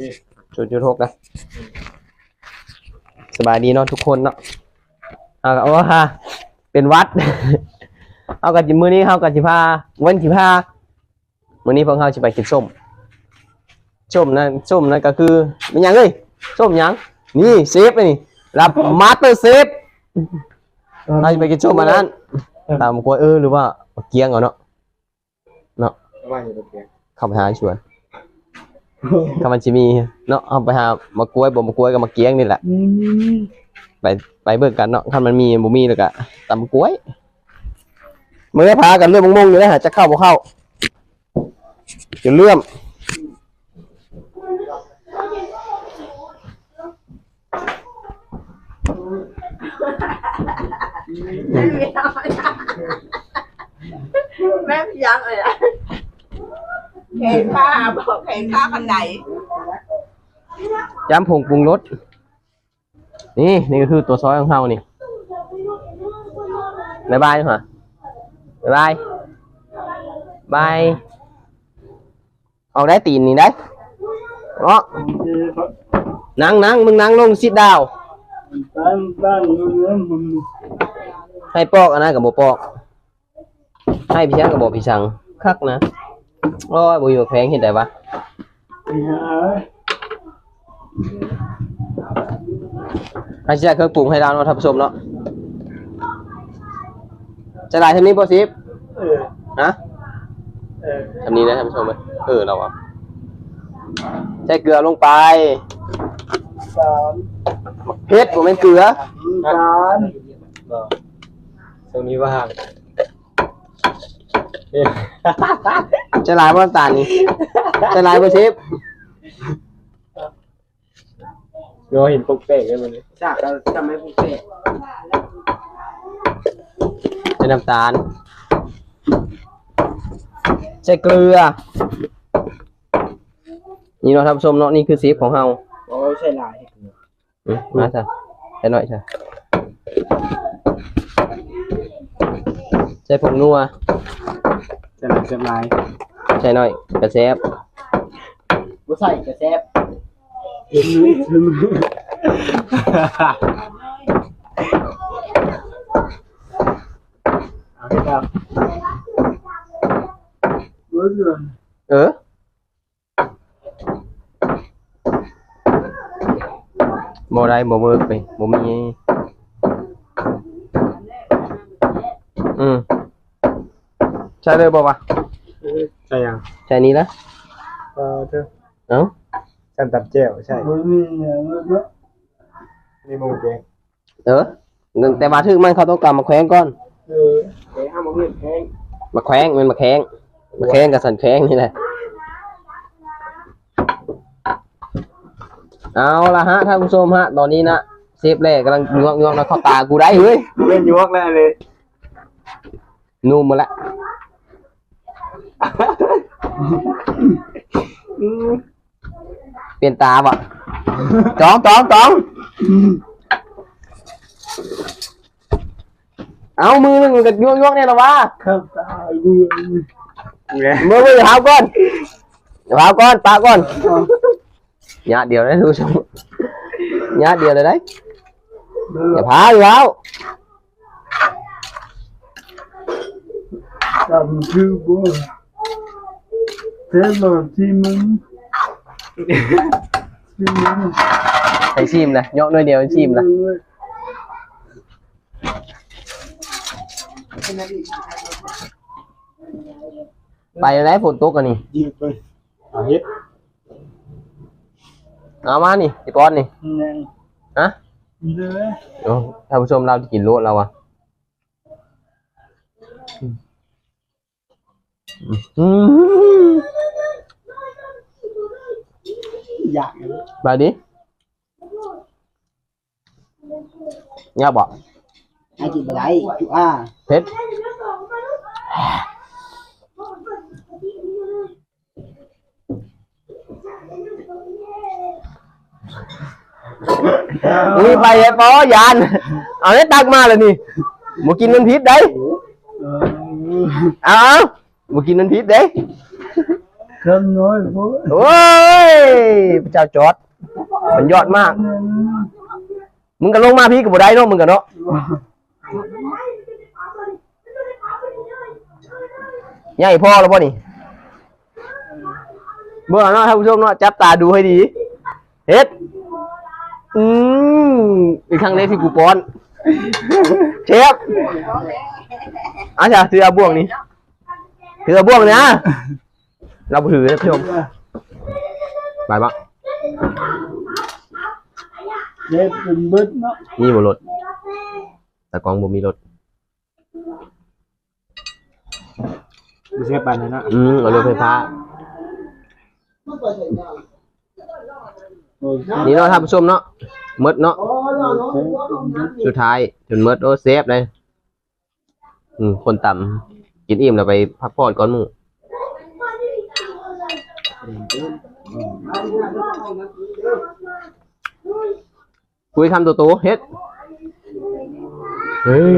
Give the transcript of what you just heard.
0.6นะสบายดีเนาะทุกคนเนาะเอาฮะเป็นวัดเอากันจิมื้อนี้เฮากันสิพาวันสิพามื้อนี้พวกเฮาสิไปกินส้มนั่นก็คือเป็นหยังเอ้ยส้มหยังนี่เซฟนี่รับมาสเตอร์เซฟเราจะไปกินส้มอันนั้นตามกล้วยหรือว่าเกี๊ยงเอาเนาะเข้าไปหาชวนคำมันจะมีเนาะเอาไปหามากล้วยบ่มากล้วยกับมาเกี๊ยงนี่แหละไปเบิ่งกันเนาะถ้ามันมีบ่มีแล้วก็ตำกล้วยมื้อพากันเรื่องมงๆอยู่แล้วจะเข้าบ่เข้าจะเลื่อมแม่พยักเลยอะแขนข้าบอกแขนข้ากันไหนจ้ำผงปรุงรสนี่ก็คือตัวซอยของเรานี่บายเหรอบายเอาได้ตีนนี่ได้เนาะนั่งมึงนั่งลงซิดดาวให้ปอกอันนั้นกับโบปอกให้พี่ช่างกับโบพี่ช่างคักนะโอ้ยโบอยู่แพงเห็นได้ปะให้เชื่อเครื่องปรุงให้เราเนาะท่านผู้ชมเนาะจะได้ทำนี้ป่ะซิฟฮะทำนี้นะท่านผู้ชมไหมเราอ่ะใส่เกลือลงไปเผ็ดผมเป็นเกลือตรงนี้ว่าจะลายว่าตาลนี่จะลายว่าเชฟโยเห็นปุ๊กเป๊กเลยมันจ้าเราทำให้ปุ๊กเป๊กใส่น้ำตาลใส่เกลือนี่เราทำส้มเนาะนี่คือซีฟของเราโอ้ใช่ลายมาจ้ะใส่หน่อยจ้ะใส่ผงนัวใส่ลายใส่หน่อยกระเซฟกูใส่กระเซฟเอาที่ครับบ่ได้บ่เวิร์กไปบ่มีใช่เลยบ่วะใช่ยังใช่นี้ละเธอฉันตับแจ่วใช่นี่มงแกงแต่มาถึงมันเขาต้องกำมาแขวงก่อนแกงห้ามมาเพื่อนแกงมาแขวงมันมาแข้งกับสันแข้งนี่แหละเอาละฮะท่านผู้ชมฮะตอนนี้นะเซฟแรกกำลังงวงนะเข้าตากูได้เฮ้ยเล่นยวกแล้วเลยนุ่มมาละเปลี่ยนตาบ่จ้องเอามือนึงกับยวงเนี่ยหรอวะเข้าตามือเท้าก่อนปากก่อนnhá điều đấy thôi xong nhá điều rồi đấyอย่าพาอยู่แล้วทำคือบ่เท่หล่อที่มึงใส่ชิมนะยกด้วยเดียวชิมนะไปแล้วฝนตกกันนี่ยิงไปเฮ็ดเอามานี่พี่ป้อนนี่ฮะโอ้ท่านผู้ชมเราจะกินโลดเราอ่ะอยากไปดิเงียบบ่ไอ้กินไปได้จุเผ็ดนี่ไปไอ้ปอยานเอาได้ตักมาเลยนี่หมูกินมันพิษได้เอาหมูกินมันพิษได้คำน้อยพอโอ้ย เจ้าจอร์ดมันยอดมาก มึงก็ลงมาพี่กับบ่ได้เนาะมึงกันเนาะใหญ่พอแล้วป่ะนี่เมื่อเนาะท่านผู้ชมเนาะจับตาดูให้ดีเฮ็ดอีกครั้งเล็กที่กูป้อนเชฟอาจารย์ถือเอาบ่วงนี่ถือเอาบ่วงนะเราถือท่านผู้ชมไปปะ เด็ดเป็นเบิดเนาะ มีบ่รถแต่กองบ่มีรถ ไม่ใช่ปันนะ เอารถไฟฟ้า โอ้ย นี่เนาะท่านผู้ชมเนาะหมดเนาะสุดท้ายจนหมดโอ้เซฟเลยคนต่ำกินอิ่มแล้วไปพักผ่อนก่อนหมู่คุยคำโตๆเฮ็ดเฮ้ย